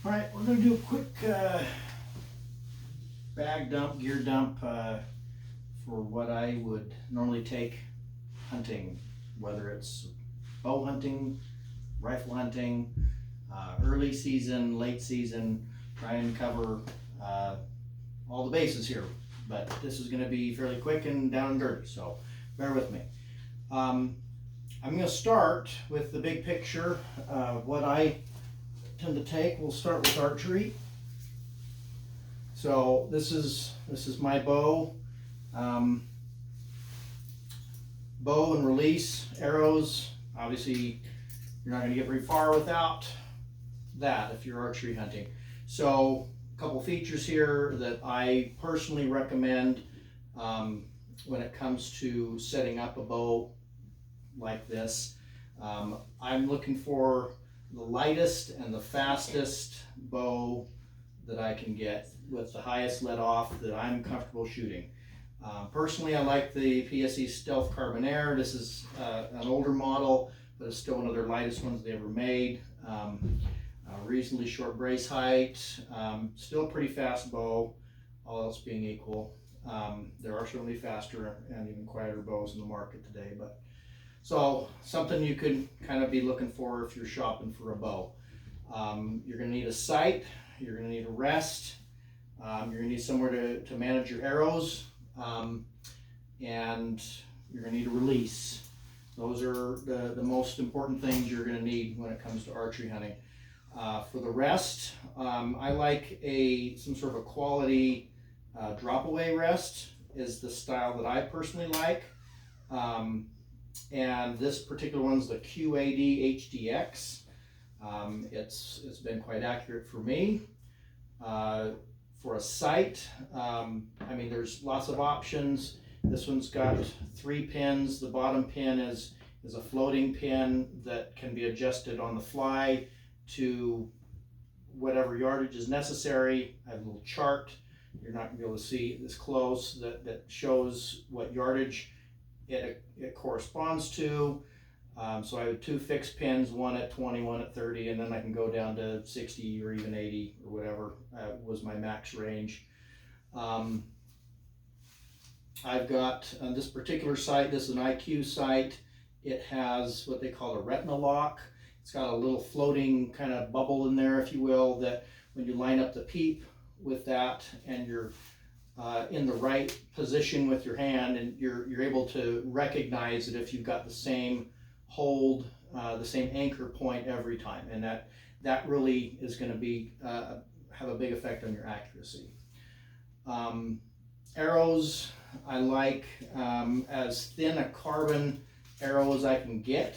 All right, we're going to do a quick bag dump, gear dump for what I would normally take hunting, whether it's bow hunting, rifle hunting, early season, late season, try and cover all the bases here. But this is going to be fairly quick and down and dirty, so bear with me. I'm going to start with the big picture of what I tend to take. We'll start with archery. So this is my bow. Bow and release, arrows. Obviously, you're not going to get very far without that if you're archery hunting. So a couple features here that I personally recommend when it comes to setting up a bow like this. I'm looking for the lightest and the fastest bow that I can get with the highest let off that I'm comfortable shooting. Personally, I like the PSE Stealth Carbon Air. This is an older model, but it's still one of their lightest ones they ever made. Reasonably short brace height, still a pretty fast bow, all else being equal. There are certainly faster and even quieter bows in the market today, but so something you could kind of be looking for if you're shopping for a bow. You're going to need a sight, you're going to need a rest, you're going to need somewhere to manage your arrows, and you're going to need a release. Those are the most important things you're going to need when it comes to archery hunting. For the rest, I like some sort of a quality drop away rest is the style that I personally like. And this particular one's the QAD HDX. It's been quite accurate for me. For a sight, I mean, there's lots of options. This one's got 3 pins. The bottom pin is a floating pin that can be adjusted on the fly to whatever yardage is necessary. I have a little chart. You're not going to be able to see this close that shows what yardage it corresponds to. So I have 2 fixed pins, one at 20, one at 30, and then I can go down to 60 or even 80 or whatever was my max range. I've got on this particular sight, this is an IQ sight. It has what they call a retina lock. It's got a little floating kind of bubble in there, if you will, that when you line up the peep with that and you're in the right position with your hand, and you're able to recognize it if you've got the same hold, the same anchor point every time, and that really is going to be have a big effect on your accuracy. Arrows, I like as thin a carbon arrow as I can get.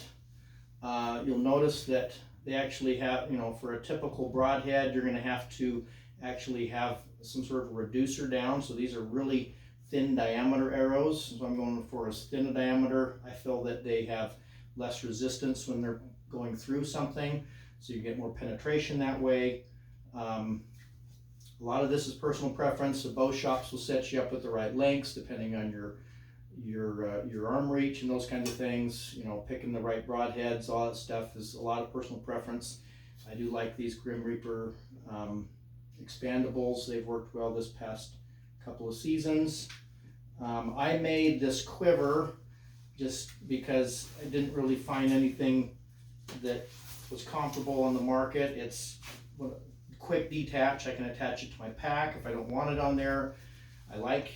You'll notice that they actually have, for a typical broadhead, you're going to have to actually have some sort of reducer down. So these are really thin diameter arrows. So I'm going for as thin a diameter. I feel that they have less resistance when they're going through something. So you get more penetration that way. A lot of this is personal preference. The bow shops will set you up with the right lengths depending on your arm reach and those kinds of things. Picking the right broadheads, all that stuff is a lot of personal preference. I do like these Grim Reaper expandables. They've worked well this past couple of seasons. I made this quiver just because I didn't really find anything that was comparable on the market. It's quick detach. I can attach it to my pack if I don't want it on there. I like,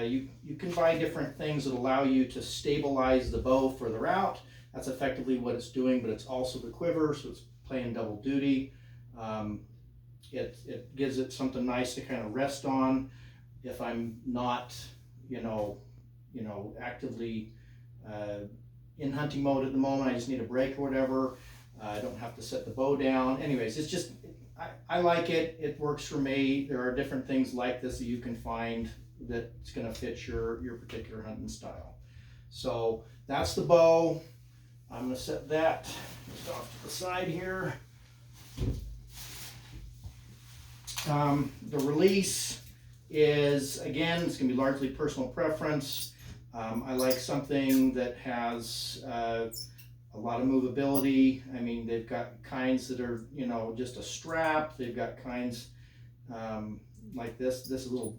you can buy different things that allow you to stabilize the bow further out. That's effectively what it's doing, but it's also the quiver, so it's playing double duty. It gives it something nice to kind of rest on if I'm not, actively in hunting mode at the moment. I just need a break or whatever. I don't have to set the bow down. Anyways, it's just, I like it. It works for me. There are different things like this that you can find that's going to fit your particular hunting style. So that's the bow. I'm going to set that just off to the side here. The release is, again, it's going to be largely personal preference. I like something that has a lot of movability. I mean, they've got kinds that are, you know, just a strap. They've got kinds like this little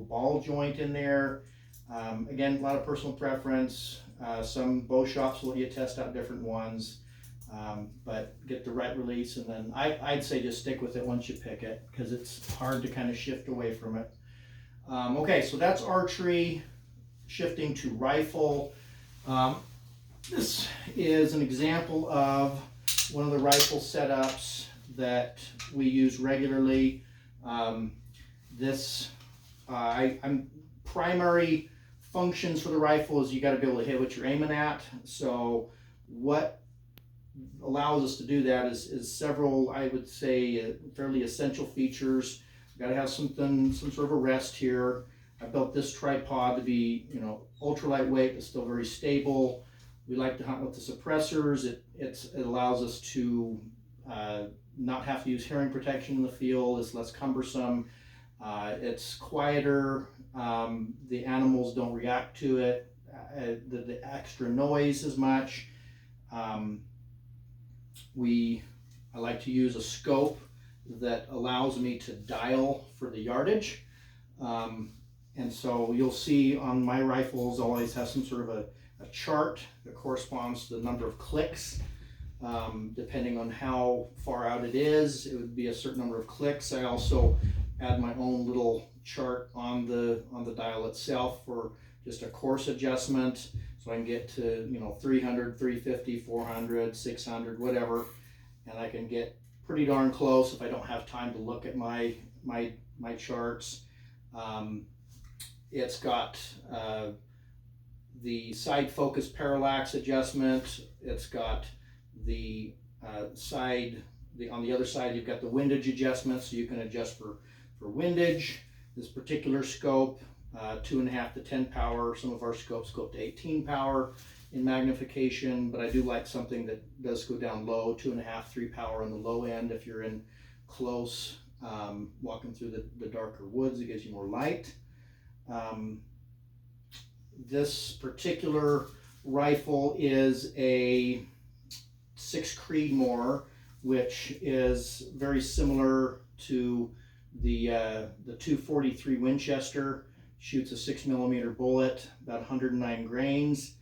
ball joint in there. Again, a lot of personal preference. Some bow shops will let you test out different ones, but get the right release, and then I'd say just stick with it once you pick it, because it's hard to kind of shift away from it. Okay, so that's archery. Shifting to rifle. This is an example of one of the rifle setups that we use regularly. I'm primary functions for the rifle is you got to be able to hit what you're aiming at. So what allows us to do that is several, I would say, fairly essential features. Got to have some sort of a rest here. I built this tripod to be, you know, ultra lightweight but still very stable. We like to hunt with the suppressors. It allows us to not have to use hearing protection in the field. It's less cumbersome. It's quieter. The animals don't react to it, the extra noise as much. I like to use a scope that allows me to dial for the yardage. And so you'll see on my rifles, I always have some sort of a chart that corresponds to the number of clicks. Depending on how far out it is, it would be a certain number of clicks. I also add my own little chart on the dial itself for just a course adjustment, so I can get to, you know, 300, 350, 400, 600, whatever, and I can get pretty darn close if I don't have time to look at my charts. It's got the side focus parallax adjustment. It's got the on the other side you've got the windage adjustment, so you can adjust for windage. This particular scope, 2.5 to 10 power. Some of our scopes go up to 18 power in magnification, but I do like something that does go down low, 2.5, 3 power on the low end. If you're in close, walking through the darker woods, it gives you more light. This particular rifle is a 6 Creedmoor, which is very similar to the 243 Winchester. Shoots a 6mm bullet, about 109 grains,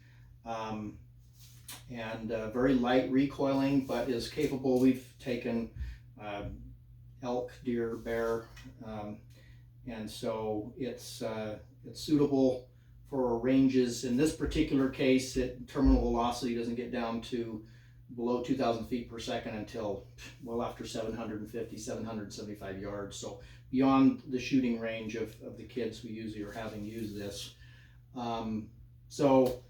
and very light recoiling, but is capable. We've taken elk, deer, bear, and so it's suitable for ranges. In this particular case, terminal velocity doesn't get down to below 2,000 feet per second until well after 750, 775 yards. So beyond the shooting range of the kids who usually are having used this. So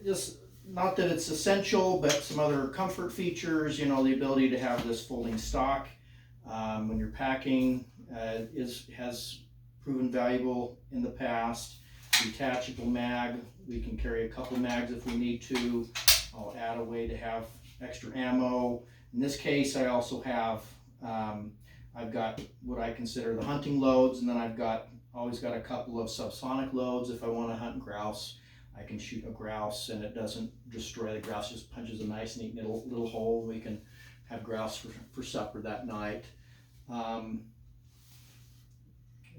just, not that it's essential, but some other comfort features, you know, the ability to have this folding stock when you're packing has proven valuable in the past. Detachable mag, we can carry a couple mags if we need to. I'll add a way to have extra ammo. In this case, I also have, I've got what I consider the hunting loads, and then I've always got a couple of subsonic loads. If I want to hunt grouse, I can shoot a grouse and it doesn't destroy the grouse, just punches a nice neat little hole. We can have grouse for supper that night.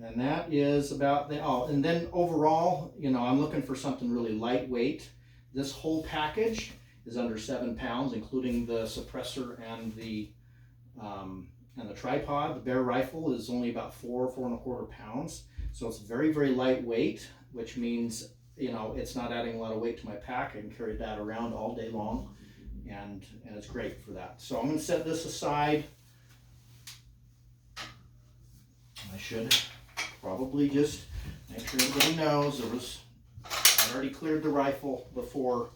And that is about the, and then overall, you know, I'm looking for something really lightweight. This whole package is under 7 pounds, including the suppressor and the tripod. The Bear rifle is only about 4.25 pounds. So it's very, very lightweight, which means, you know, it's not adding a lot of weight to my pack. I can carry that around all day long, and it's great for that. So I'm going to set this aside. I should probably just make sure everybody knows I already cleared the rifle before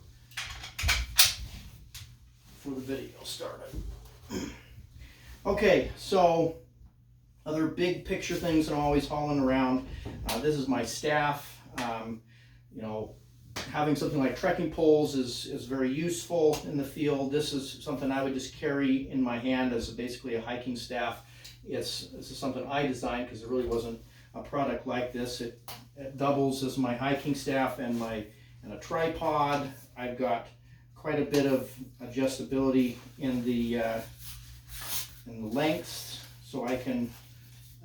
the video started. Okay, so other big picture things that I'm always hauling around. This is my staff. You know, having something like trekking poles is very useful in the field. This is something I would just carry in my hand as basically a hiking staff. This is something I designed because there really wasn't a product like this. It doubles as my hiking staff and a tripod. I've got, of quite a bit of adjustability in the lengths, so I can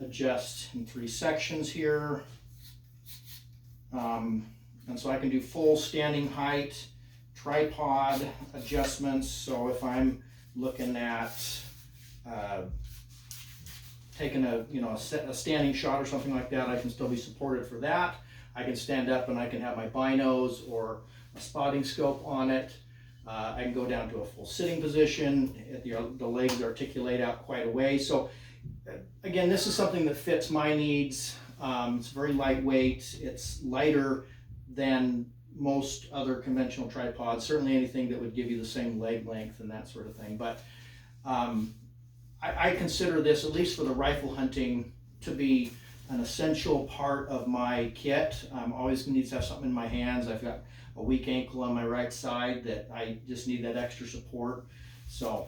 adjust in 3 sections here. And so I can do full standing height, tripod adjustments. So if I'm looking at taking a standing shot or something like that, I can still be supported for that. I can stand up and I can have my binos or a spotting scope on it. I can go down to a full sitting position. The legs articulate out quite a way. So again, this is something that fits my needs. It's very lightweight. It's lighter than most other conventional tripods. Certainly anything that would give you the same leg length and that sort of thing. But I consider this, at least for the rifle hunting, to be an essential part of my kit. I'm always going to need to have something in my hands. I've got a weak ankle on my right side that I just need that extra support. So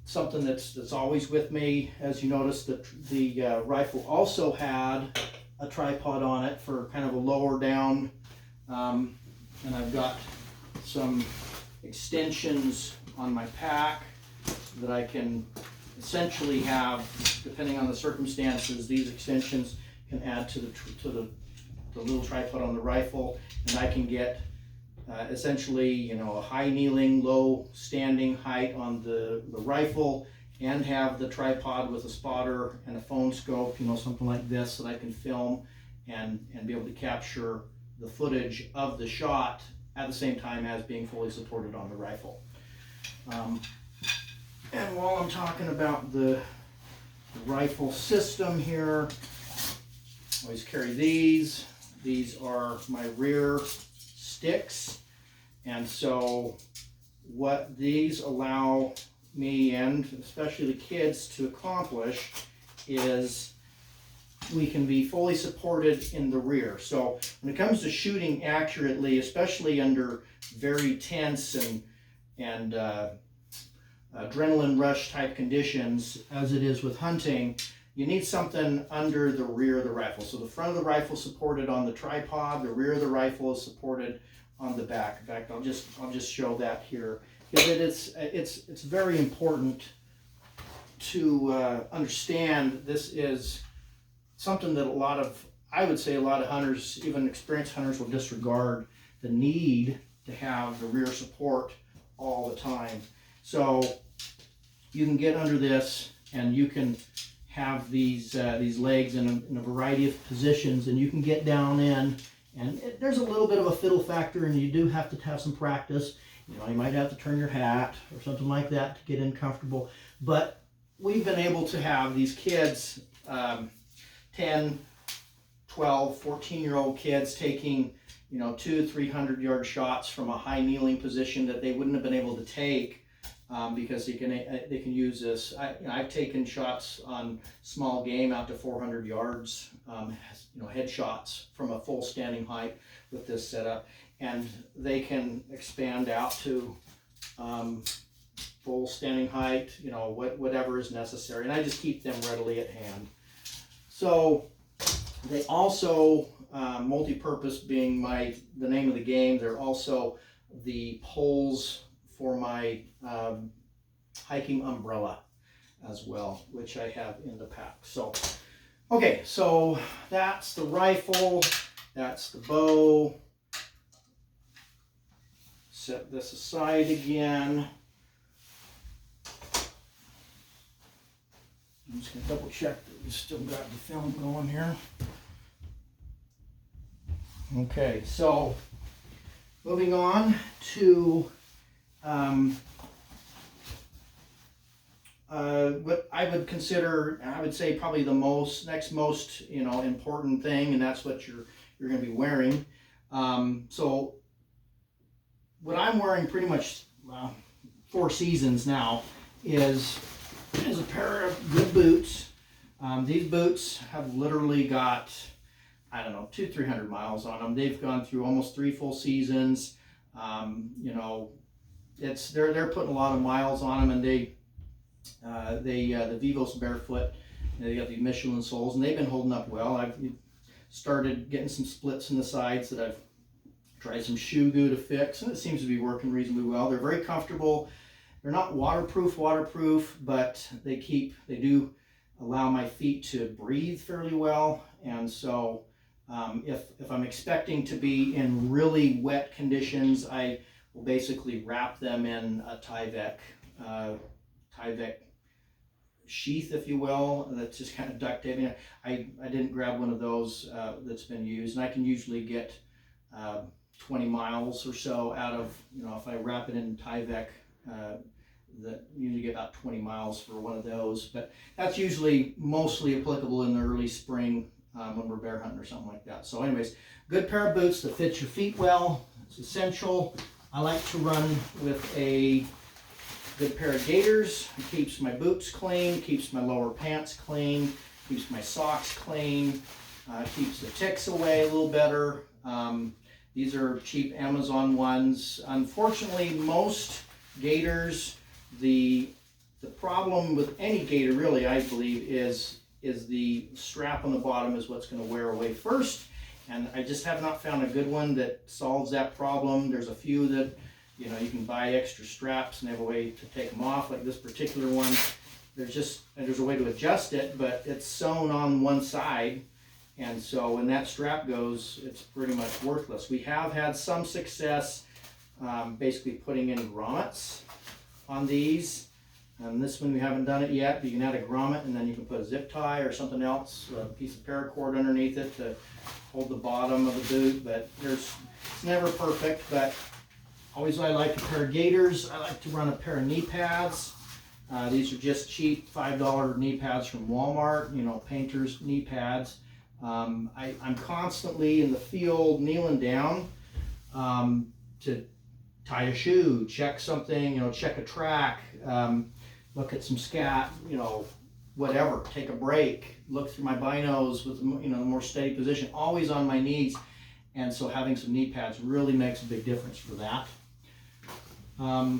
something that's always with me. As you notice, the rifle also had a tripod on it for kind of a lower down, and I've got some extensions on my pack that I can essentially have, depending on the circumstances. These extensions can add to the little tripod on the rifle, and I can get essentially, a high kneeling, low standing height on the rifle, and have the tripod with a spotter and a phone scope, something like this, that I can film and be able to capture the footage of the shot at the same time as being fully supported on the rifle. And while I'm talking about the rifle system here, I always carry these. These are my rear sticks. And so what these allow me, and especially the kids, to accomplish is we can be fully supported in the rear. So when it comes to shooting accurately, especially under very tense and adrenaline rush type conditions, as it is with hunting, you need something under the rear of the rifle. So the front of the rifle is supported on the tripod, the rear of the rifle is supported on the back. In fact, I'll just show that here, because it's very important to understand. This is something that I would say a lot of hunters, even experienced hunters, will disregard, the need to have the rear support all the time. So you can get under this, and you can have these legs in a variety of positions, and you can get down in, and there's a little bit of a fiddle factor, and you do have to have some practice. You might have to turn your hat or something like that to get in comfortable. But we've been able to have these kids, 10, 12, 14-year-old kids taking 200-300 yard shots from a high kneeling position that they wouldn't have been able to take because they can use this. I've taken shots on small game out to 400 yards, head shots from a full standing height with this setup, and they can expand out to full standing height, whatever is necessary, and I just keep them readily at hand. So they also, multi-purpose being the name of the game, they're also the poles for my hiking umbrella as well, which I have in the pack. So, okay, so that's the rifle, that's the bow. Set this aside again. I'm just going to double check that we still got the film going here. Okay, so moving on to what I would consider, I would say probably the next most important thing, and that's what you're going to be wearing. So what I'm wearing pretty much 4 seasons now is a pair of good boots. These boots have literally got, 200-300 miles on them. They've gone through almost 3 full seasons. They're putting a lot of miles on them, and the Vivos Barefoot, they got the Michelin soles, and they've been holding up well. I've started getting some splits in the sides that I've Tried some shoe goo to fix, and it seems to be working reasonably well. They're very comfortable. They're not waterproof, but they do allow my feet to breathe fairly well. And so if I'm expecting to be in really wet conditions, I will basically wrap them in a Tyvek sheath, if you will, that's just kind of duct taping. I didn't grab one of those that's been used, and I can usually get 20 miles or so out of, if I wrap it in Tyvek, that usually get about 20 miles for one of those, but that's usually mostly applicable in the early spring when we're bear hunting or something like that. So anyways, good pair of boots that fits your feet well. It's essential. I like to run with a good pair of gaiters. It keeps my boots clean, keeps my lower pants clean, keeps my socks clean, keeps the ticks away a little better. These are cheap Amazon ones. Unfortunately, most gaiters, the problem with any gaiter, really, I believe, is the strap on the bottom is what's going to wear away first. And I just have not found a good one that solves that problem. There's a few that, you can buy extra straps and they have a way to take them off, like this particular one. There's a way to adjust it, but it's sewn on one side. And so when that strap goes, it's pretty much worthless. We have had some success basically putting in grommets on these. And this one we haven't done it yet, but you can add a grommet and then you can put a zip tie or something else, a piece of paracord underneath it to hold the bottom of the boot. But it's never perfect, but always I like a pair of gaiters. I like to run a pair of knee pads. These are just cheap $5 knee pads from Walmart, painter's knee pads. I'm constantly in the field kneeling down to tie a shoe, check something, check a track, look at some scat, whatever, take a break, look through my binos with, a more steady position, always on my knees. And so having some knee pads really makes a big difference for that. A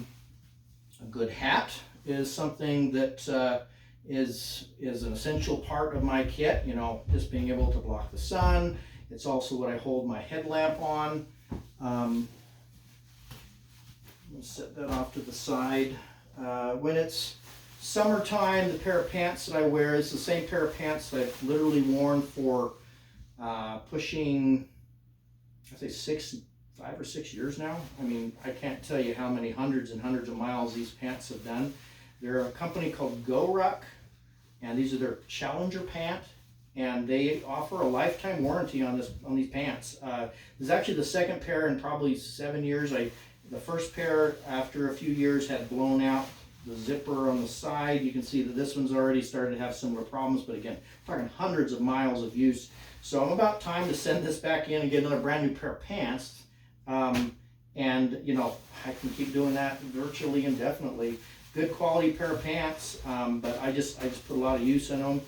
good hat is something that is an essential part of my kit, just being able to block the sun. It's also what I hold my headlamp on. We'll set that off to the side. When it's summertime, the pair of pants that I wear is the same pair of pants that I've literally worn for pushing, I say 5 or 6 years now. I mean, I can't tell you how many hundreds and hundreds of miles these pants have done. They're a company called GoRuck, and these are their Challenger pant, and they offer a lifetime warranty on these pants. This is actually the second pair in probably 7 years. The first pair, after a few years, had blown out the zipper on the side. You can see that this one's already started to have similar problems, but again, I'm talking hundreds of miles of use. So I'm about time to send this back in and get another brand new pair of pants. And I can keep doing that virtually indefinitely. Good quality pair of pants, but I just put a lot of use in them.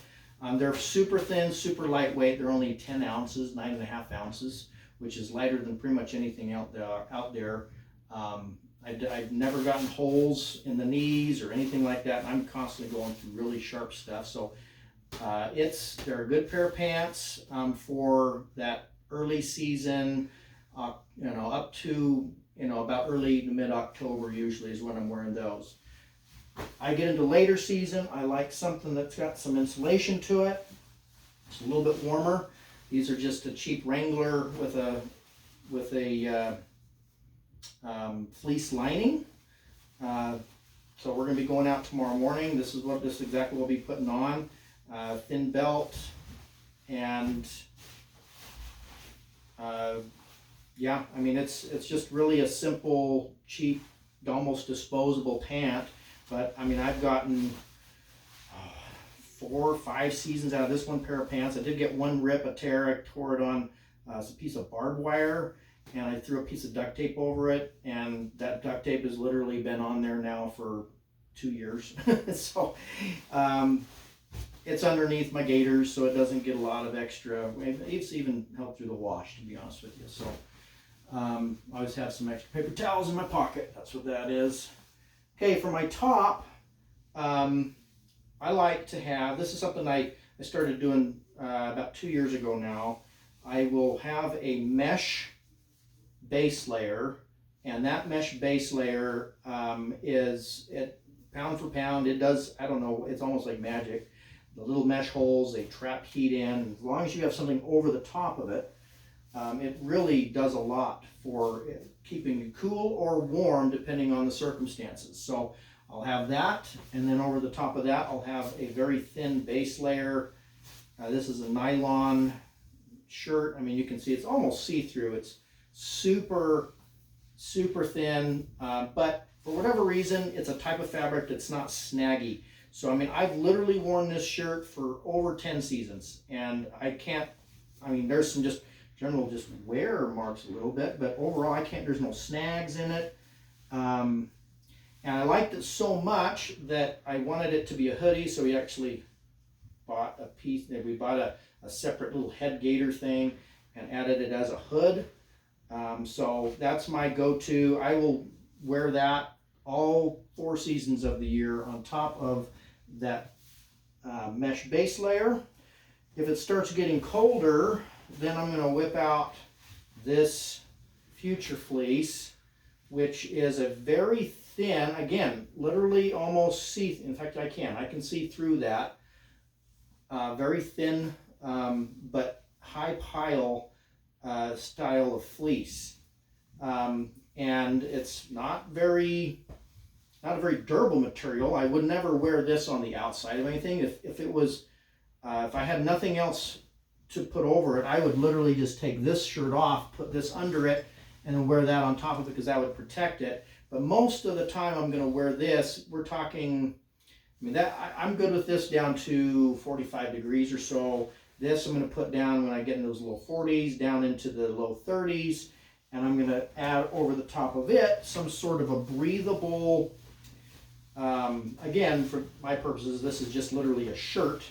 They're super thin, super lightweight. They're only 10 ounces, 9.5 ounces, which is lighter than pretty much anything out there. I've never gotten holes in the knees or anything like that. I'm constantly going through really sharp stuff. So they're a good pair of pants for that early season, up to about early to mid-October usually is when I'm wearing those. I get into later season, I like something that's got some insulation to it. It's a little bit warmer. These are just a cheap Wrangler with a fleece lining. So we're going to be going out tomorrow morning. This is exactly what we'll be putting on. Thin belt, and yeah, I mean it's just really a simple, cheap, almost disposable pant. But I mean, I've gotten 4 or 5 seasons out of this one pair of pants. I did get one rip, a tear. I tore it on a piece of barbed wire, and I threw a piece of duct tape over it, and that duct tape has literally been on there now for 2 years. So it's underneath my gaiters, so it doesn't get a lot of extra. It's even helped through the wash, to be honest with you. So I always have some extra paper towels in my pocket. That's what that is. Okay, for my top, I like to have, this is something I started doing about 2 years ago now. I will have a mesh base layer, and that mesh base layer is, it pound for pound, it does, I don't know, it's almost like magic. The little mesh holes, they trap heat in. As long as you have something over the top of it, it really does a lot for keeping you cool or warm depending on the circumstances. So I'll have that, and then over the top of that I'll have a very thin base layer. This is a nylon shirt. I mean, you can see it's almost see-through. It's super thin, but for whatever reason it's a type of fabric that's not snaggy. So I mean, I've literally worn this shirt for over 10 seasons, and I can't, I mean, there's some just general just wear marks a little bit, but overall I can't, there's no snags in it. And I liked it so much that I wanted it to be a hoodie, so we actually bought a piece, we bought a separate little head gaiter thing and added it as a hood. So that's my go-to. I will wear that all 4 seasons of the year on top of that mesh base layer. If it starts getting colder, then I'm going to whip out this Future Fleece, which is a very thin, again, literally almost see, in fact I can see through that, very thin but high pile style of fleece, and it's not a very durable material. I would never wear this on the outside of anything. If it was, if I had nothing else to put over it, I would literally just take this shirt off, put this under it, and then wear that on top of it, because that would protect it. But most of the time I'm going to wear this. We're talking, I mean, I'm good with this down to 45 degrees or so. This I'm going to put down when I get in those low 40s, down into the low 30s, and I'm going to add over the top of it some sort of a breathable, again, for my purposes, this is just literally a shirt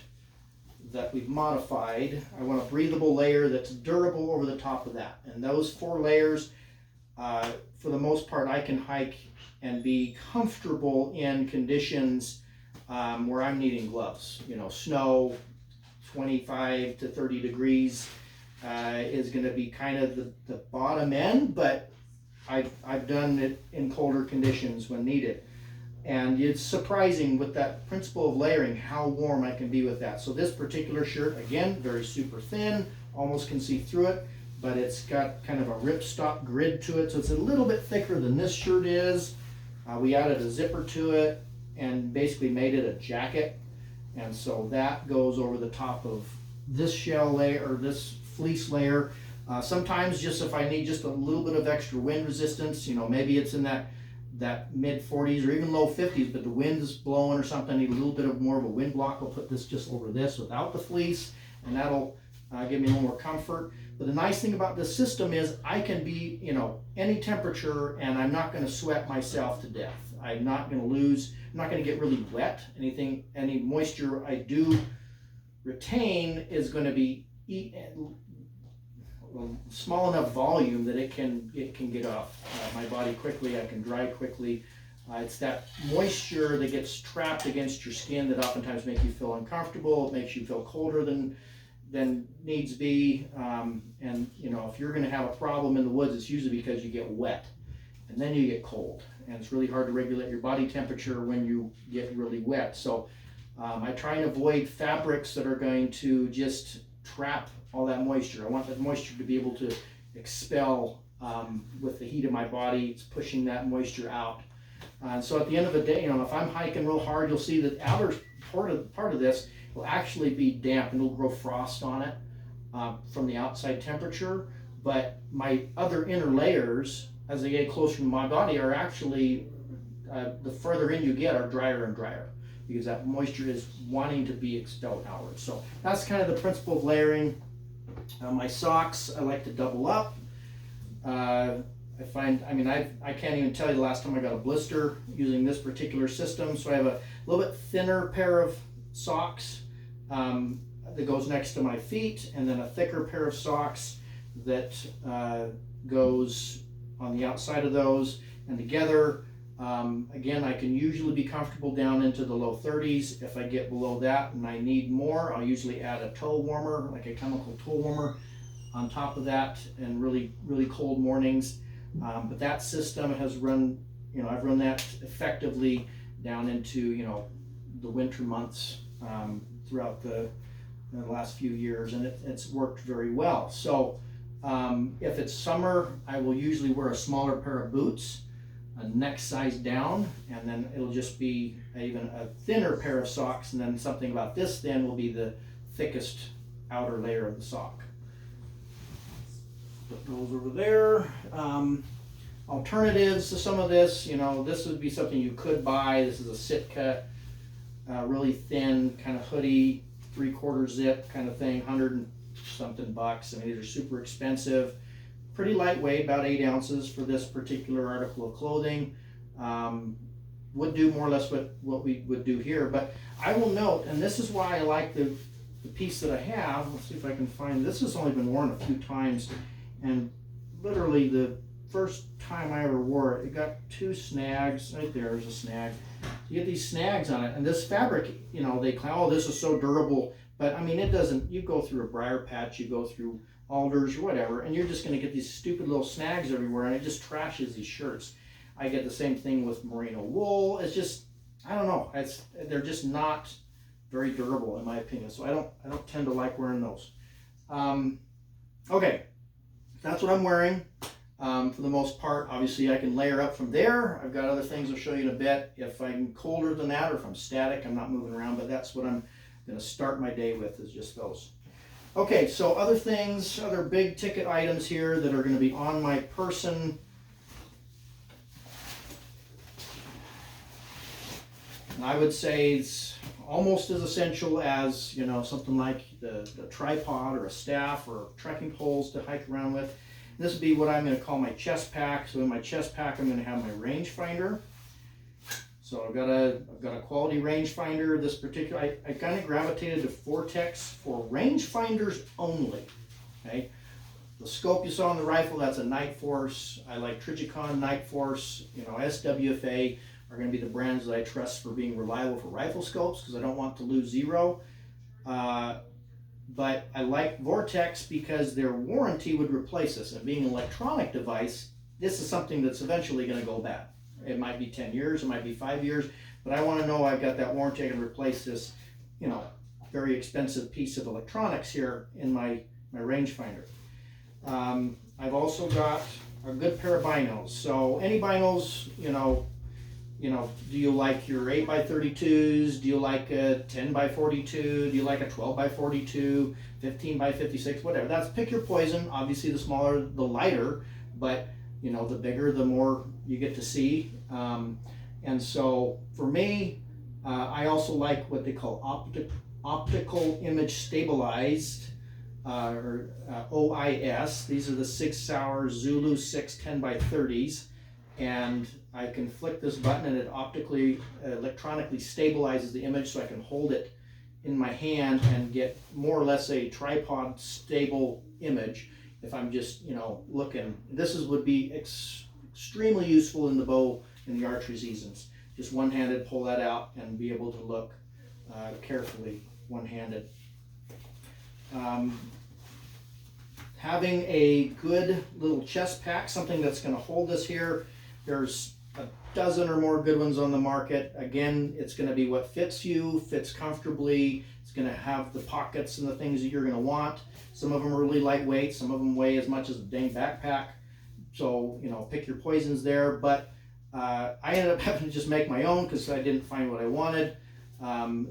that we've modified. I want a breathable layer that's durable over the top of that. And those 4 layers, for the most part, I can hike and be comfortable in conditions where I'm needing gloves. You know, snow, 25 to 30 degrees is going to be kind of the bottom end, but I've done it in colder conditions when needed. And it's surprising with that principle of layering how warm I can be with that. So this particular shirt, again, very super thin, almost can see through it, but it's got kind of a ripstop grid to it, so it's a little bit thicker than this shirt is. We added a zipper to it and basically made it a jacket, and so that goes over the top of this shell layer, or this fleece layer. Sometimes just if I need just a little bit of extra wind resistance, you know, maybe it's in that mid 40s or even low 50s, but the wind's blowing or something, I need a little bit of more of a wind block, I'll put this just over this without the fleece, and that'll give me a little more comfort. But the nice thing about this system is I can be, you know, any temperature, and I'm not going to sweat myself to death. I'm not going to lose, I'm not going to get really wet. Any moisture I do retain is going to be small enough volume that it can get off my body quickly. I can dry quickly. It's that moisture that gets trapped against your skin that oftentimes make you feel uncomfortable. It makes you feel colder than needs be. And you know, if you're going to have a problem in the woods, it's usually because you get wet and then you get cold, and it's really hard to regulate your body temperature when you get really wet. So I try and avoid fabrics that are going to just trap all that moisture. I want that moisture to be able to expel with the heat of my body. It's pushing that moisture out. So at the end of the day, you know, if I'm hiking real hard, you'll see that outer part of this will actually be damp, and it'll grow frost on it from the outside temperature. But my other inner layers, as they get closer to my body, are actually, the further in you get, are drier and drier, because that moisture is wanting to be expelled outward. So that's kind of the principle of layering. My socks, I like to double up. I can't even tell you the last time I got a blister using this particular system. So I have a little bit thinner pair of socks that goes next to my feet, and then a thicker pair of socks that goes on the outside of those. And together, again, I can usually be comfortable down into the low 30s. If I get below that and I need more, I'll usually add a toe warmer, like a chemical toe warmer, on top of that in really, really cold mornings. But that system has run, I've run that effectively down into, the winter months throughout the last few years, and it's worked very well. So if it's summer, I will usually wear a smaller pair of boots, a next size down, and then it'll just be even a thinner pair of socks, and then something about this thin will be the thickest outer layer of the sock. Put those over there. Alternatives to some of this, this would be something you could buy. This is a Sitka, really thin kind of hoodie, 3/4 zip kind of thing, 100 and something bucks. I mean, these are super expensive. Pretty lightweight, about 8 ounces for this particular article of clothing. Would do more or less what we would do here, but I will note, and this is why I like the piece that I have. Let's see if I can find, this has only been worn a few times, and literally the first time I ever wore it, it got 2 snags. Right there's a snag. You get these snags on it, and this fabric, they claim, oh, this is so durable, but I mean, it doesn't. You go through a briar patch, you go through alders or whatever, and you're just going to get these stupid little snags everywhere, and it just trashes these shirts. I get the same thing with merino wool. It's just, I don't know, they're just not very durable in my opinion, so I don't tend to like wearing those. Okay, that's what I'm wearing for the most part. Obviously I can layer up from there. I've got other things I'll show you in a bit. If I'm colder than that, or if I'm static, I'm not moving around, but that's what I'm going to start my day with, is just those. Okay, so other things, other big ticket items here that are going to be on my person. And I would say it's almost as essential as, something like the tripod or a staff or trekking poles to hike around with. And this would be what I'm going to call my chest pack. So in my chest pack, I'm going to have my rangefinder. So I've got a quality rangefinder. This particular, I kind of gravitated to Vortex for rangefinders only. Okay, the scope you saw on the rifle, that's a Nightforce. I like Trijicon, Nightforce, SWFA are going to be the brands that I trust for being reliable for rifle scopes, because I don't want to lose zero. But I like Vortex because their warranty would replace this, and being an electronic device, this is something that's eventually going to go bad. It might be 10 years, it might be 5 years, but I want to know I've got that warranty. I can replace this, very expensive piece of electronics here in my rangefinder. I've also got a good pair of binos. So any binos, do you like your 8x32s? Do you like a 10x42? Do you like a 12x42, 15x56, whatever? That's pick your poison. Obviously, the smaller, the lighter, but the bigger, the more you get to see. And so for me, I also like what they call optical image stabilized, or OIS. These are the Sig Sauer Zulu 6 10x30s. And I can flick this button and it electronically stabilizes the image, so I can hold it in my hand and get more or less a tripod stable image if I'm just, looking. This would be extremely useful in the bow in the archery seasons. Just one-handed, pull that out and be able to look carefully one-handed. Having a good little chest pack, something that's going to hold this here. There's a dozen or more good ones on the market. Again, it's going to be what fits you, fits comfortably. It's going to have the pockets and the things that you're going to want. Some of them are really lightweight. Some of them weigh as much as a dang backpack. So, pick your poisons there. But I ended up having to just make my own because I didn't find what I wanted.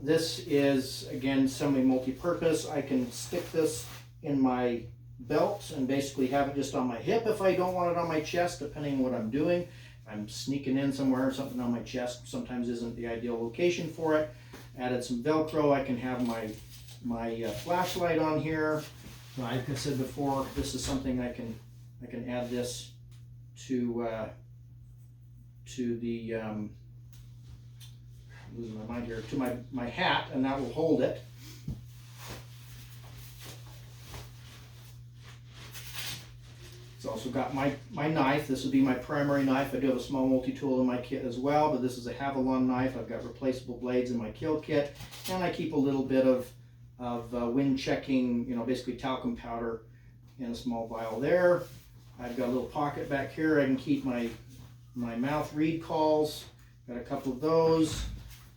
This is, again, semi-multi-purpose. I can stick this in my belt and basically have it just on my hip if I don't want it on my chest, depending on what I'm doing. If I'm sneaking in somewhere, something on my chest sometimes isn't the ideal location for it. Added some Velcro. I can have my flashlight on here. Like I said before, this is something I can add this to the I'm losing my mind here, to my hat, and that will hold it. It's also got my knife. This would be my primary knife. I do have a small multi-tool in my kit as well, but this is a Havalon knife. I've got replaceable blades in my kill kit, and I keep a little bit of wind checking, basically talcum powder in a small vial there. I've got a little pocket back here. I can keep my mouth reed calls. Got a couple of those,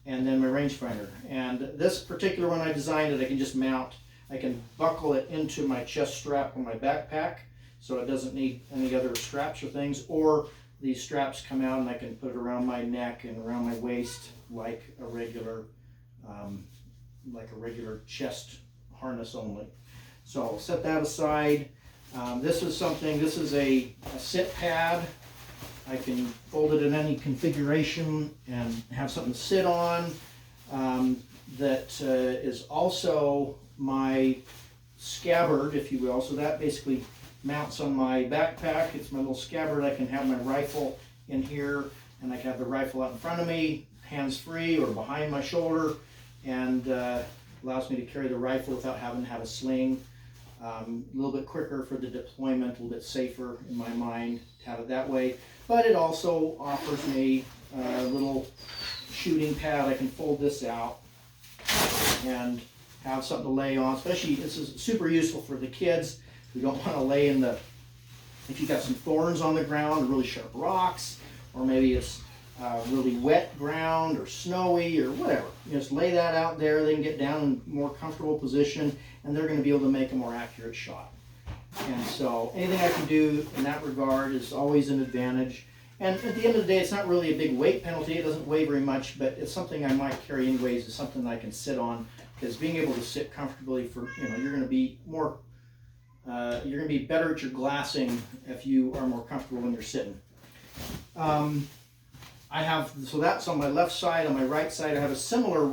and then my rangefinder. And this particular one, I designed it, I can just mount. I can buckle it into my chest strap on my backpack, so it doesn't need any other straps or things, or these straps come out and I can put it around my neck and around my waist like a regular chest harness only. So I'll set that aside. This is a sit pad. I can fold it in any configuration and have something to sit on. That is also my scabbard, if you will. So that basically mounts on my backpack. It's my little scabbard. I can have my rifle in here, and I can have the rifle out in front of me, hands-free or behind my shoulder, and allows me to carry the rifle without having to have a sling. A little bit quicker for the deployment, a little bit safer in my mind to have it that way. But it also offers me a little shooting pad. I can fold this out and have something to lay on. Especially, this is super useful for the kids. We don't want to lay in the, if you've got some thorns on the ground, or really sharp rocks, or maybe it's really wet ground or snowy or whatever. You just lay that out there. They can get down in a more comfortable position, and they're going to be able to make a more accurate shot. And so anything I can do in that regard is always an advantage. And at the end of the day, it's not really a big weight penalty. It doesn't weigh very much, but it's something I might carry anyways. It's something that I can sit on, because being able to sit comfortably for, you're going to be more, you're going to be better at your glassing if you are more comfortable when you're sitting. So that's on my left side. On my right side, I have a similar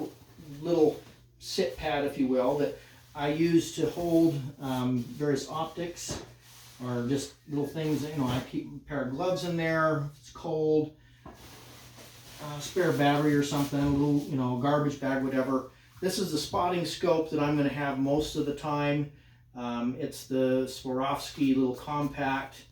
little sit pad, if you will, that I use to hold various optics, or just little things. I keep a pair of gloves in there if it's cold, spare battery or something, a little, garbage bag, whatever. This is the spotting scope that I'm going to have most of the time. It's the Swarovski little compact.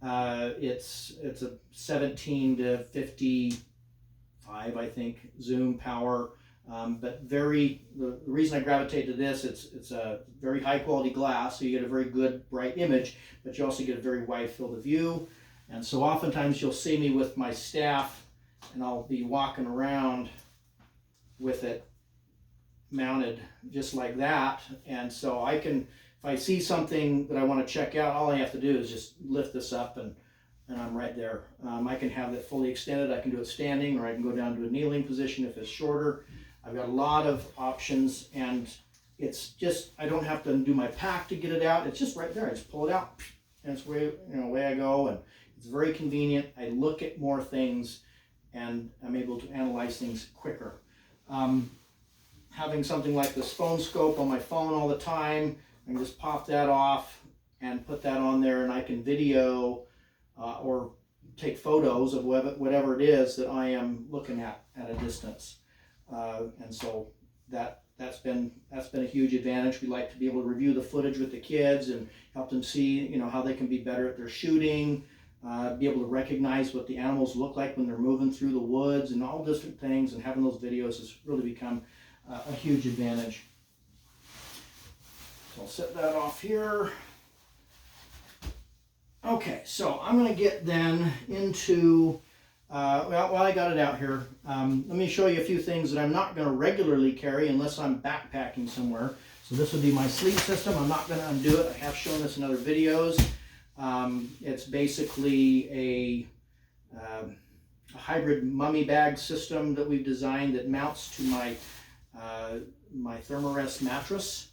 It's a 17 to 55, I think, zoom power. But the reason I gravitate to this, it's a very high quality glass, so you get a very good bright image, but you also get a very wide field of view. And so oftentimes you'll see me with my staff, and I'll be walking around with it mounted just like that. And so I can, if I see something that I want to check out, all I have to do is just lift this up, and I'm right there. I can have it fully extended. I can do it standing, or I can go down to a kneeling position if it's shorter. I've got a lot of options, and it's just, I don't have to undo my pack to get it out. It's just right there. I just pull it out, and it's away I go, and it's very convenient. I look at more things, and I'm able to analyze things quicker. Having something like this phone scope on my phone all the time, I can just pop that off and put that on there, and I can video or take photos of whatever it is that I am looking at a distance. And so that's been a huge advantage. We like to be able to review the footage with the kids and help them see, how they can be better at their shooting, be able to recognize what the animals look like when they're moving through the woods and all different things, and having those videos has really become a huge advantage. So I'll set that off here. Okay, so I'm going to get then into, while I got it out here, let me show you a few things that I'm not going to regularly carry unless I'm backpacking somewhere. So this would be my sleep system. I'm not going to undo it. I have shown this in other videos. It's basically a hybrid mummy bag system that we've designed that mounts to my Thermarest mattress.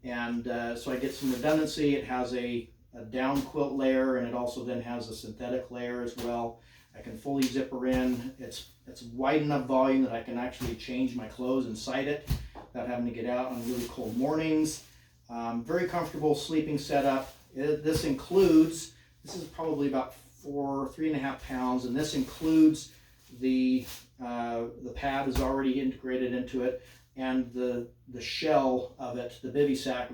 And so I get some redundancy. It has a down quilt layer, and it also then has a synthetic layer as well. I can fully zipper in. It's wide enough volume that I can actually change my clothes inside it without having to get out on really cold mornings. Very comfortable sleeping setup. This is probably about 3.5 pounds, and this includes the pad is already integrated into it, and the shell of it, the bivy sack,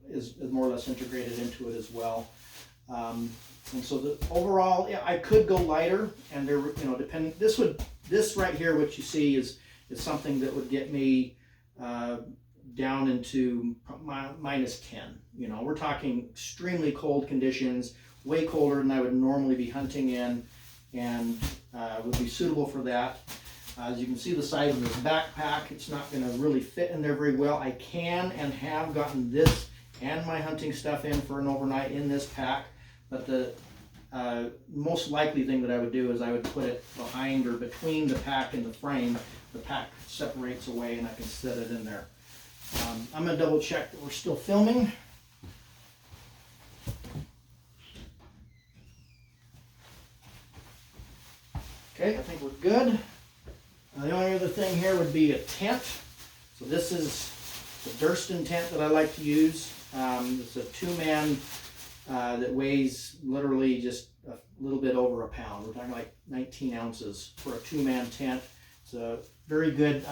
is more or less integrated into it as well. And so overall, yeah, I could go lighter, and there, depending. This right here, what you see is something that would get me down into -10. We're talking extremely cold conditions way colder than I would normally be hunting in, and would be suitable for that. As you can see the size of this backpack, it's not going to really fit in there very well. I can and have gotten this and my hunting stuff in for an overnight in this pack, but the most likely thing that I would do is I would put it behind or between the pack and the frame. The pack separates away and I can set it in there. I'm going to double check that we're still filming. Okay, I think we're good. The only other thing here would be a tent. So this is the Durston tent that I like to use. It's a 2-man that weighs literally just a little bit over a pound. We're talking like 19 ounces for a 2-man tent. It's a very good,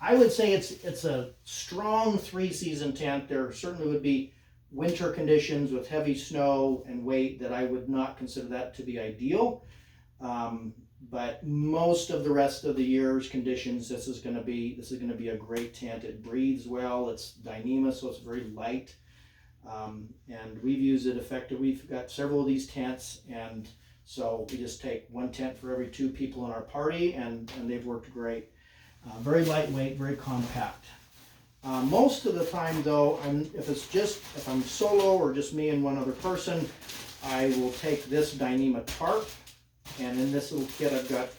I would say it's a strong 3-season tent. There certainly would be winter conditions with heavy snow and weight that I would not consider that to be ideal. But most of the rest of the year's conditions, this is going to be a great tent. It breathes well. It's Dyneema, so it's very light, and we've used it effectively. We've got several of these tents, and so we just take one tent for every 2 people in our party, and they've worked great. Very lightweight, very compact. Most of the time, though, if I'm solo or just me and one other person, I will take this Dyneema tarp. And in this little kit, I've got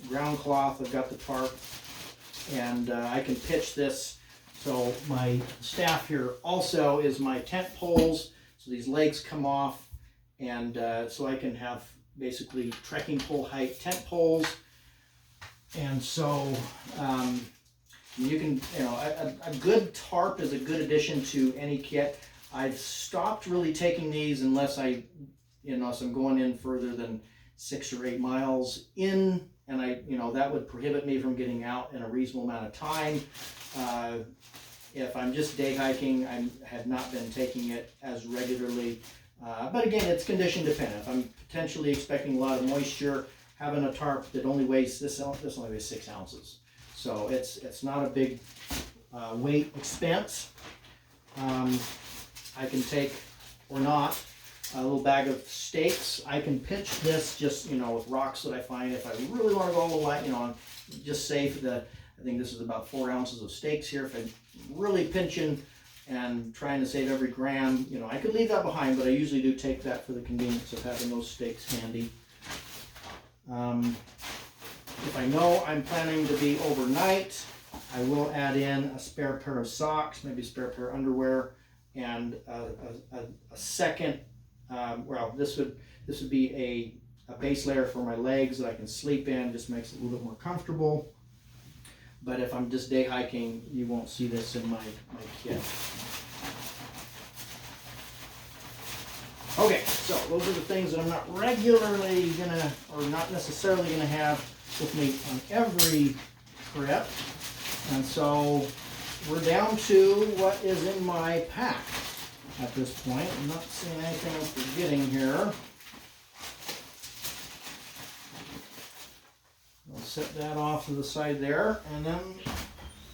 ground cloth, I've got the tarp, and I can pitch this. So my staff here also is my tent poles. So these legs come off, and so I can have basically trekking pole height tent poles. And so you can, a good tarp is a good addition to any kit. I've stopped really taking these unless I'm going in further than 6 or 8 miles in, and that would prohibit me from getting out in a reasonable amount of time. If I'm just day hiking, I have not been taking it as regularly. But again, it's condition dependent. If I'm potentially expecting a lot of moisture, having a tarp that only weighs this only weighs 6 ounces, so it's not a big weight expense. I can take or not a little bag of steaks. I can pitch this just, with rocks that I find. If I really want to go all the way, just safe, I think this is about 4 ounces of steaks here. If I'm really pinching and trying to save every gram, I could leave that behind, but I usually do take that for the convenience of having those steaks handy. If I know I'm planning to be overnight, I will add in a spare pair of socks, maybe a spare pair of underwear, and a second. This would be a base layer for my legs that I can sleep in. Just makes it a little bit more comfortable. But if I'm just day hiking, you won't see this in my kit. Okay, so those are the things that I'm not regularly not necessarily gonna have with me on every trip. And so we're down to what is in my pack. At this point, I'm not seeing anything I'm forgetting here. I'll set that off to the side there, and then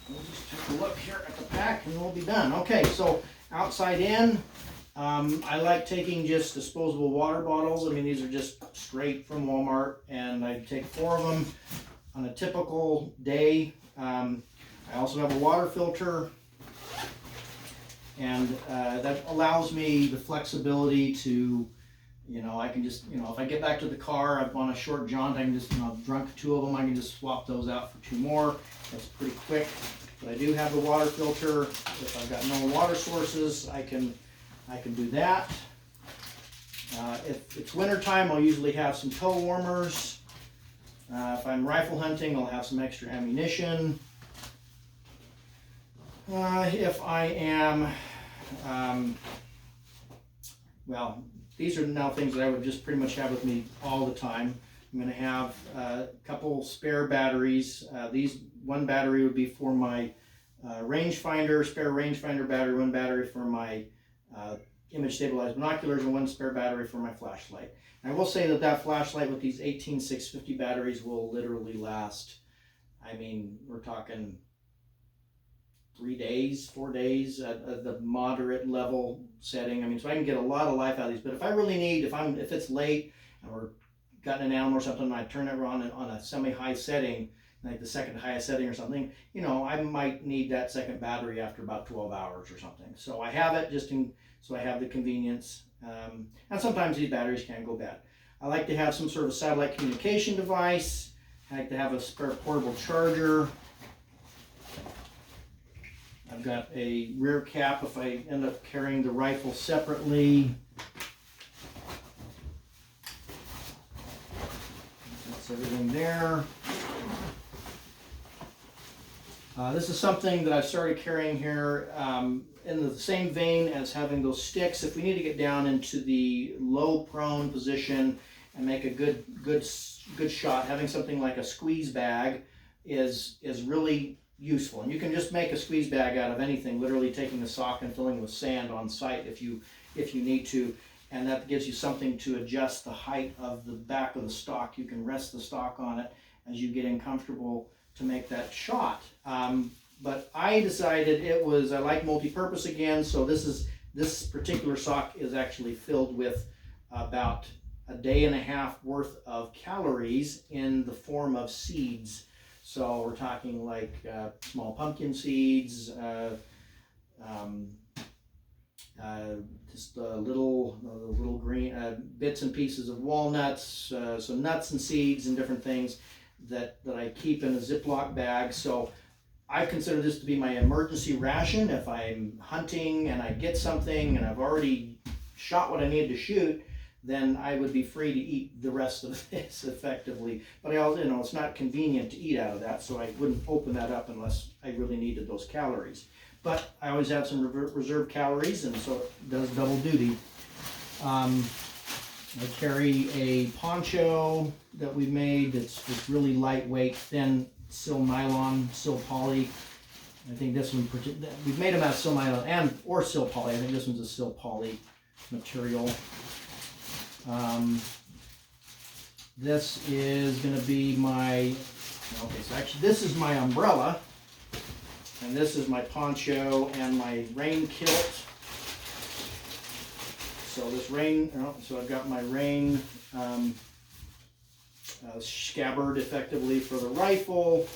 we'll just take a look here at the pack and we'll be done. Okay, so outside in, I like taking just disposable water bottles. I mean, these are just straight from Walmart, and I take 4 of them on a typical day. I also have a water filter. And that allows me the flexibility to, I can just, if I get back to the car, I'm on a short jaunt, I can just, I've drunk 2 of them, I can just swap those out for 2 more. That's pretty quick. But I do have the water filter. If I've got no water sources, I can do that. If it's winter time, I'll usually have some toe warmers. If I'm rifle hunting, I'll have some extra ammunition. If I am, these are now things that I would just pretty much have with me all the time. I'm going to have a couple spare batteries. One battery would be for my rangefinder, spare rangefinder battery, 1 battery for my image stabilized binoculars, and 1 spare battery for my flashlight. And I will say that flashlight with these 18650 batteries will literally last. I mean, we're talking 3 days, 4 days at the moderate level setting. I mean, so I can get a lot of life out of these. But if I really need, if it's late and we're gutting an animal or something, and I turn it on a semi-high setting, like the second highest setting or something, you know, I might need that second battery after about 12 hours or something. So I have it so I have the convenience. And sometimes these batteries can go bad. I like to have some sort of satellite communication device. I like to have a spare portable charger. I've got a rear cap if I end up carrying the rifle separately. That's everything there. This is something that I've started carrying here in the same vein as having those sticks. If we need to get down into the low prone position and make a good shot, having something like a squeeze bag is really useful. And you can just make a squeeze bag out of anything, literally taking a sock and filling it with sand on site if you need to. And that gives you something to adjust the height of the back of the stock. You can rest the stock on it as you get comfortable to make that shot. But I decided I like multi-purpose again, so this particular sock is actually filled with about a day and a half worth of calories in the form of seeds. So we're talking like small pumpkin seeds, just little green bits and pieces of walnuts, so nuts and seeds and different things that I keep in a Ziploc bag. So I consider this to be my emergency ration. If I'm hunting and I get something and I've already shot what I need to shoot, then I would be free to eat the rest of this effectively. But I also, it's not convenient to eat out of that, so I wouldn't open that up unless I really needed those calories. But I always have some reserve calories, and so it does double duty. I carry a poncho that we made. It's really lightweight, thin sil nylon, sil poly. I think this one, we've made them out of sil nylon or sil poly. I think this one's a sil poly material. This is going to be so actually this is my umbrella, and this is my poncho and my rain kilt. So so I've got my rain scabbard effectively for the rifle.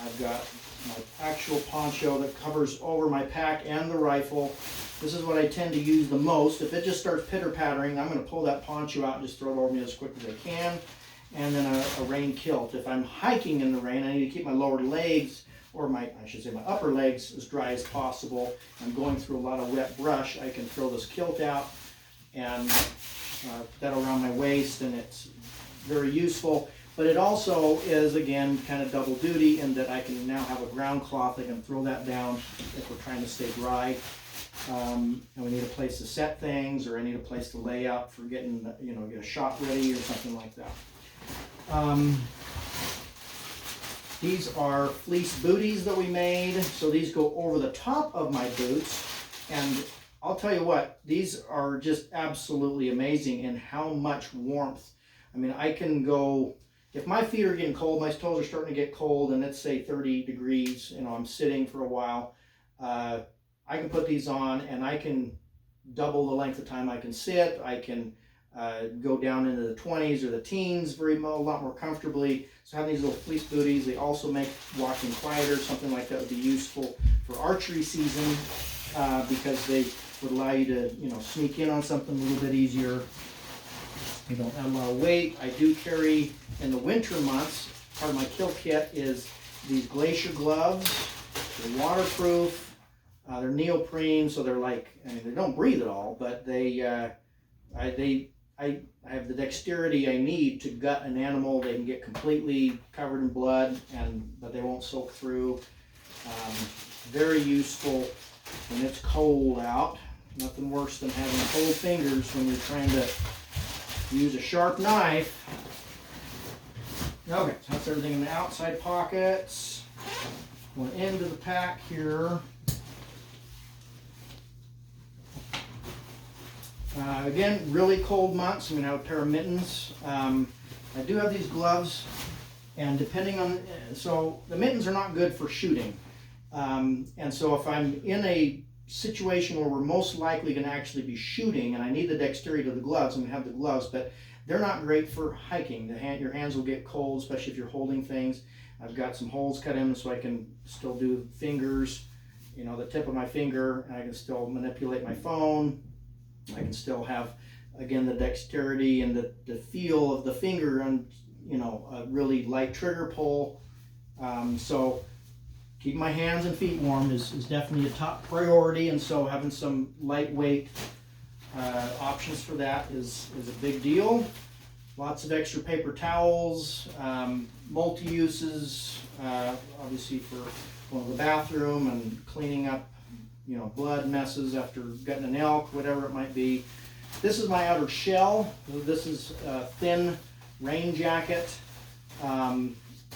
I've got my actual poncho that covers over my pack and the rifle. This is what I tend to use the most. If it just starts pitter-pattering, I'm going to pull that poncho out and just throw it over me as quick as I can. And then a rain kilt. If I'm hiking in the rain, I need to keep my lower legs, or my upper legs, as dry as possible. I'm going through a lot of wet brush. I can throw this kilt out and that around my waist, and it's very useful. But it also is, again, kind of double duty in that I can now have a ground cloth. I can throw that down if we're trying to stay dry. And we need a place to set things, or I need a place to lay out for getting, get a shot ready or something like that. These are fleece booties that we made. So these go over the top of my boots. And I'll tell you what, these are just absolutely amazing in how much warmth. I mean, I can go, if my feet are getting cold, my toes are starting to get cold, and let's say 30 degrees, I'm sitting for a while, I can put these on and I can double the length of time I can sit. I can go down into the 20s or the teens a lot more comfortably. So having these little fleece booties, they also make walking quieter. Something like that would be useful for archery season because they would allow you to sneak in on something a little bit easier. You don't add a lot of weight. I do carry in the winter months, part of my kill kit is these glacier gloves. They're waterproof. They're neoprene, so they're they don't breathe at all, but I have the dexterity I need to gut an animal. They can get completely covered in blood, but they won't soak through. Very useful when it's cold out. Nothing worse than having cold fingers when you're trying to use a sharp knife. Okay, so that's everything in the outside pockets. Going into the pack here. Again, really cold months, I'm going to have a pair of mittens. I do have these gloves, and depending on, so the mittens are not good for shooting. And so if I'm in a situation where we're most likely going to actually be shooting and I need the dexterity of the gloves, I'm going to have the gloves, but they're not great for hiking. Your hands will get cold, especially if you're holding things. I've got some holes cut in so I can still do fingers, the tip of my finger, and I can still manipulate my phone. I can still have, again, the dexterity and the feel of the finger on, a really light trigger pull. So keeping my hands and feet warm is definitely a top priority, and so having some lightweight options for that is a big deal. Lots of extra paper towels, multi-uses, obviously for going to the bathroom and cleaning up, blood messes after gutting an elk, whatever it might be. This is my outer shell. This is a thin rain jacket.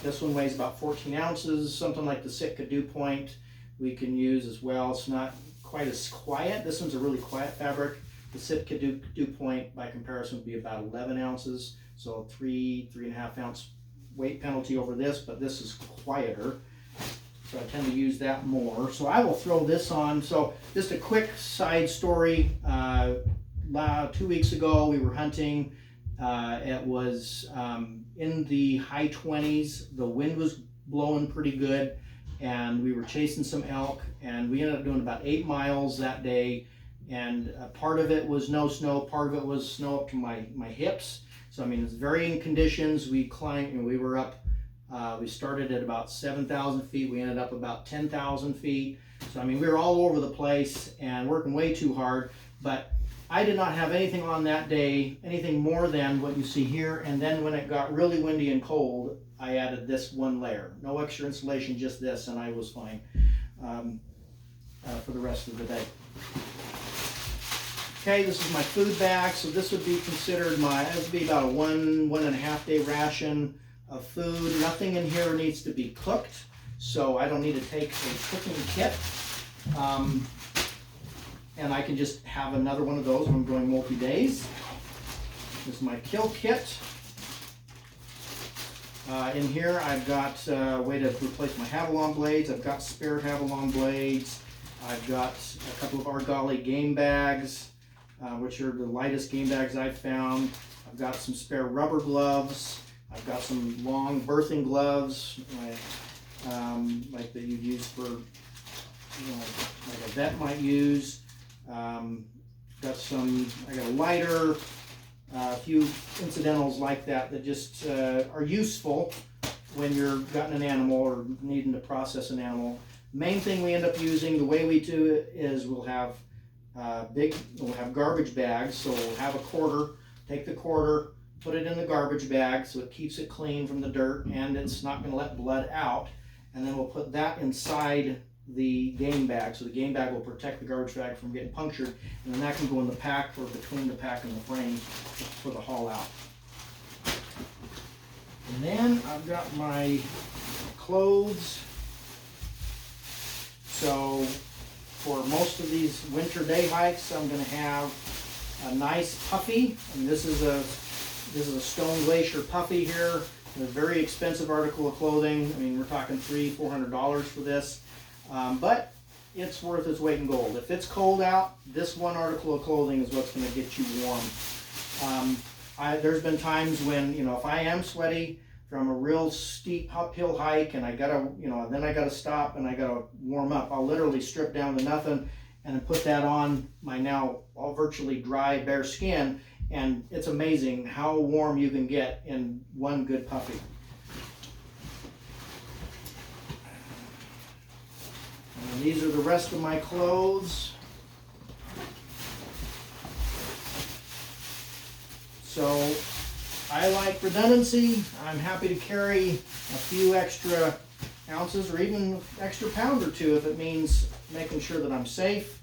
This one weighs about 14 ounces, something like the Sitka Dew Point we can use as well. It's not quite as quiet. This one's a really quiet fabric. The Sitka Dew Point, by comparison, would be about 11 ounces, so 3.5 ounce weight penalty over this, but this is quieter, so I tend to use that more. So I will throw this on. So just a quick side story. 2 weeks ago, we were hunting. It was in the high 20s. The wind was blowing pretty good, and we were chasing some elk, and we ended up doing about 8 miles that day. And part of it was no snow, part of it was snow up to my hips. So I mean, it's varying conditions. We climbed, and we were up. We started at about 7,000 feet. We ended up about 10,000 feet. So I mean, we were all over the place and working way too hard. But I did not have anything on that day, anything more than what you see here. And then when it got really windy and cold, I added this one layer. No extra insulation, just this, and I was fine for the rest of the day. Okay, this is my food bag. So this would be considered this would be about a 1.5 day ration of food. Nothing in here needs to be cooked, so I don't need to take a cooking kit. And I can just have another one of those when I'm going multi-days. This is my kill kit. In here I've got a way to replace my Havalon blades. I've got spare Havalon blades. I've got a couple of Argali game bags, which are the lightest game bags I've found. I've got some spare rubber gloves. I've got some long birthing gloves, like that you'd use for, like a vet might use. I got a lighter, a few incidentals like that just are useful when you're gutting an animal or needing to process an animal. Main thing we end up using, the way we do it, is we'll have garbage bags. So we'll have a quarter, take the quarter, put it in the garbage bag so it keeps it clean from the dirt and it's not going to let blood out. And then we'll put that inside the game bag, so the game bag will protect the garbage bag from getting punctured, and then that can go in the pack or between the pack and the frame for the haul out. And then I've got my clothes. So for most of these winter day hikes, I'm going to have a nice puffy, and this is a Stone Glacier puffy here. A very expensive article of clothing. I mean, we're talking $300-400 for this. But it's worth its weight in gold. If it's cold out, this one article of clothing is what's going to get you warm. There's been times when, if I am sweaty from a real steep uphill hike and I gotta, then I gotta stop and I gotta warm up, I'll literally strip down to nothing and then put that on my now all virtually dry, bare skin, and it's amazing how warm you can get in one good puffy. And these are the rest of my clothes. So I like redundancy. I'm happy to carry a few extra ounces or even extra pound or two if it means making sure that I'm safe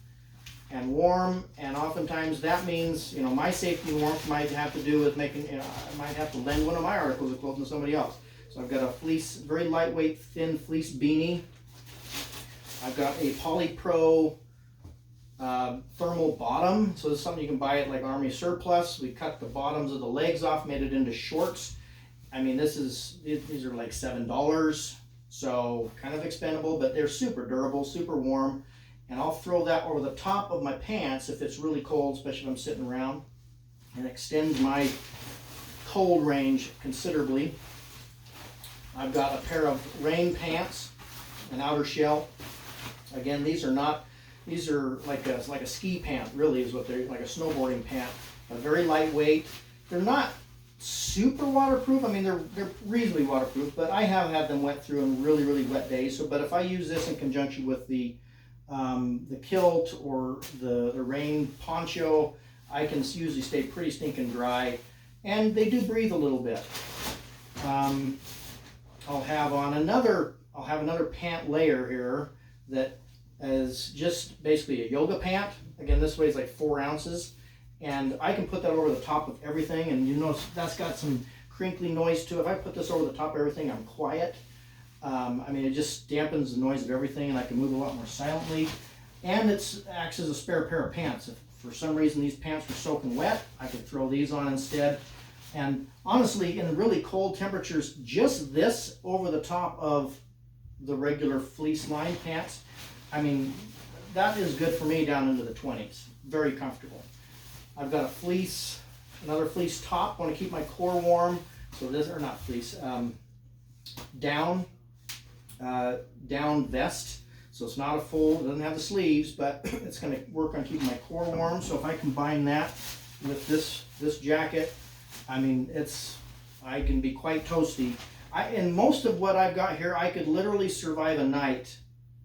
and warm. And oftentimes that means, my safety and warmth might have to do with making, I might have to lend one of my articles of clothing to somebody else. So I've got a fleece, very lightweight, thin fleece beanie. I've got a Polypro thermal bottom. So this is something you can buy at like Army Surplus. We cut the bottoms of the legs off, made it into shorts. I mean, these are like $7. So kind of expendable, but they're super durable, super warm. And I'll throw that over the top of my pants if it's really cold, especially if I'm sitting around, and extends my cold range considerably. I've got a pair of rain pants, an outer shell. Again, these are like a ski pant, really, is what they're like, a snowboarding pant. Very lightweight. They're not super waterproof. I mean, they're reasonably waterproof, but I have had them wet through on really, really wet days. So, but if I use this in conjunction with the kilt or the rain poncho, I can usually stay pretty stinking dry, and they do breathe a little bit. I'll have another pant layer here that is just basically a yoga pant. Again, this weighs like 4 ounces, and I can put that over the top of everything, and you notice that's got some crinkly noise to it. If I put this over the top of everything, I'm quiet. I mean, it just dampens the noise of everything, and I can move a lot more silently. And it acts as a spare pair of pants. If for some reason these pants were soaking wet, I could throw these on instead. And honestly, in really cold temperatures, just this over the top of the regular fleece lined pants, I mean, that is good for me down into the 20s. Very comfortable. I've got another fleece top. I want to keep my core warm. So this, or not fleece, down vest. So it's not a full, it doesn't have the sleeves, but it's going to work on keeping my core warm. So if I combine that with this jacket, I mean, I can be quite toasty. And most of what I've got here, I could literally survive a night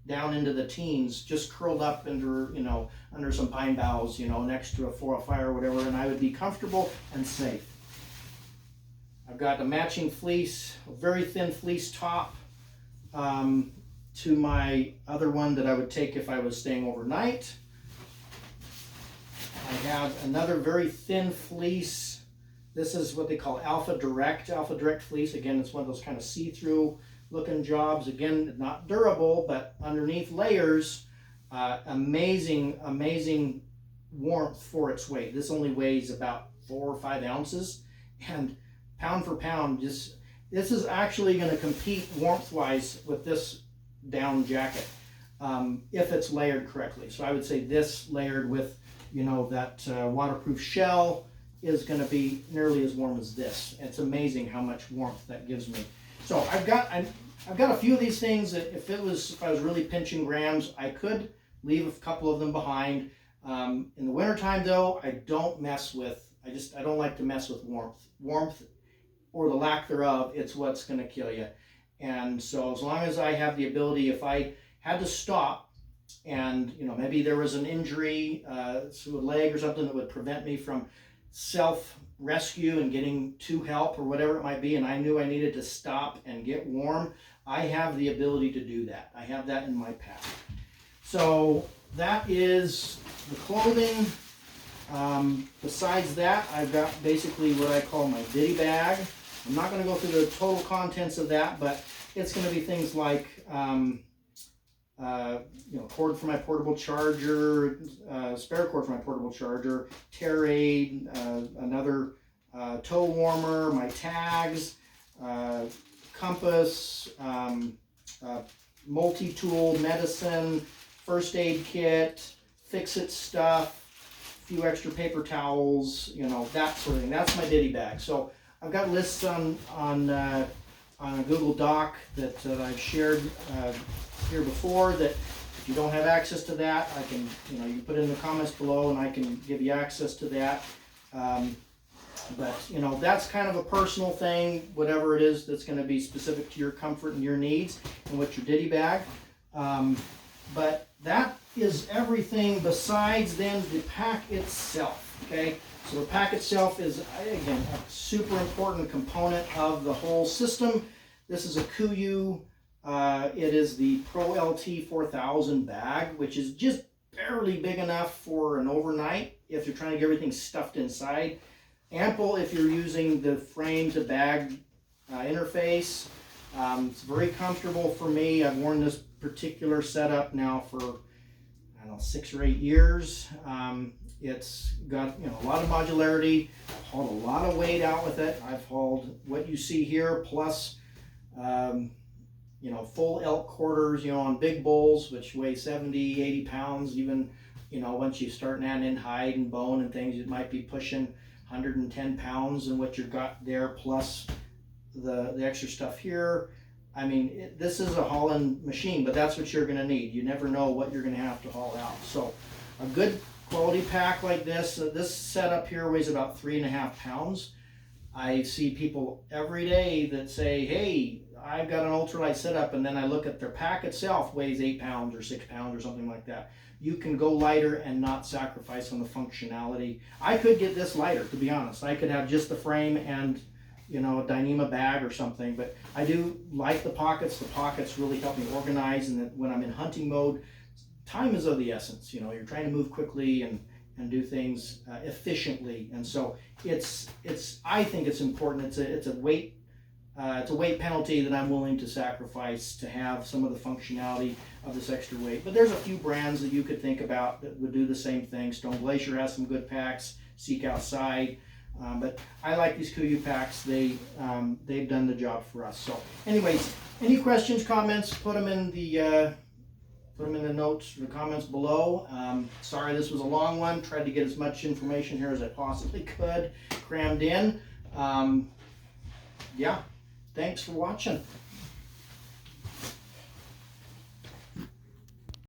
down into the teens, just curled up under some pine boughs, next to a fire or whatever, and I would be comfortable and safe. I've got a matching fleece, a very thin fleece top, to my other one that I would take if I was staying overnight. I have another very thin fleece. This is what they call Alpha Direct fleece. Again, it's one of those kind of see-through looking jobs. Again, not durable, but underneath layers, amazing warmth for its weight. This only weighs about 4 or 5 ounces, and pound for pound, this is actually going to compete warmth-wise with this down jacket, if it's layered correctly. So I would say this layered with, that waterproof shell is going to be nearly as warm as this. It's amazing how much warmth that gives me. So I've got a few of these things that if I was really pinching grams, I could leave a couple of them behind. In the wintertime though, I don't like to mess with warmth or the lack thereof. It's what's going to kill you. And so as long as I have the ability, if I had to stop and maybe there was an injury to a leg or something that would prevent me from self-rescue and getting to help or whatever it might be, and I knew I needed to stop and get warm, I have the ability to do that. I have that in my pack. So that is the clothing. Besides that, I've got basically what I call my ditty bag. I'm not going to go through the total contents of that, but it's going to be things like cord for my portable charger, spare cord for my portable charger, tear aid, another toe warmer, my tags, compass, multi-tool, medicine, first aid kit, fix-it stuff, a few extra paper towels, that sort of thing. That's my ditty bag. So I've got lists on a Google Doc that I've shared here before, that if you don't have access to that, I can, you can put it in the comments below and I can give you access to that. But that's kind of a personal thing, whatever it is that's going to be specific to your comfort and your needs and what's your ditty bag. But that is everything besides then the pack itself, okay? So the pack itself is, again, a super important component of the whole system. This is a KUIU. It is the Pro LT 4000 bag, which is just barely big enough for an overnight if you're trying to get everything stuffed inside. Ample if you're using the frame to bag interface. It's very comfortable for me. I've worn this particular setup now for, I don't know, 6 or 8 years. It's got a lot of modularity. I've hauled a lot of weight out with it. I've hauled what you see here plus full elk quarters, on big bulls, which weigh 70, 80 pounds, even, once you start adding in hide and bone and things, it might be pushing 110 pounds in what you've got there, plus the extra stuff here. I mean, this is a hauling machine, but that's what you're going to need. You never know what you're going to have to haul out. So a good quality pack like this, this setup here weighs about 3.5 pounds. I see people every day that say, hey, I've got an ultralight setup, and then I look at their pack itself weighs 8 pounds or 6 pounds or something like that. You can go lighter and not sacrifice on the functionality. I could get this lighter, to be honest. I could have just the frame and a Dyneema bag or something, but I do like the pockets. The pockets really help me organize, and that when I'm in hunting mode, time is of the essence. You're trying to move quickly and do things efficiently, and so I think it's important. It's a weight penalty that I'm willing to sacrifice to have some of the functionality of this extra weight. But there's a few brands that you could think about that would do the same thing. Stone Glacier has some good packs. Seek Outside. But I like these KUIU packs. They've done the job for us. So anyways, any questions, comments, put them in the notes, the comments below. Sorry this was a long one. Tried to get as much information here as I possibly could crammed in. Yeah, thanks for watching.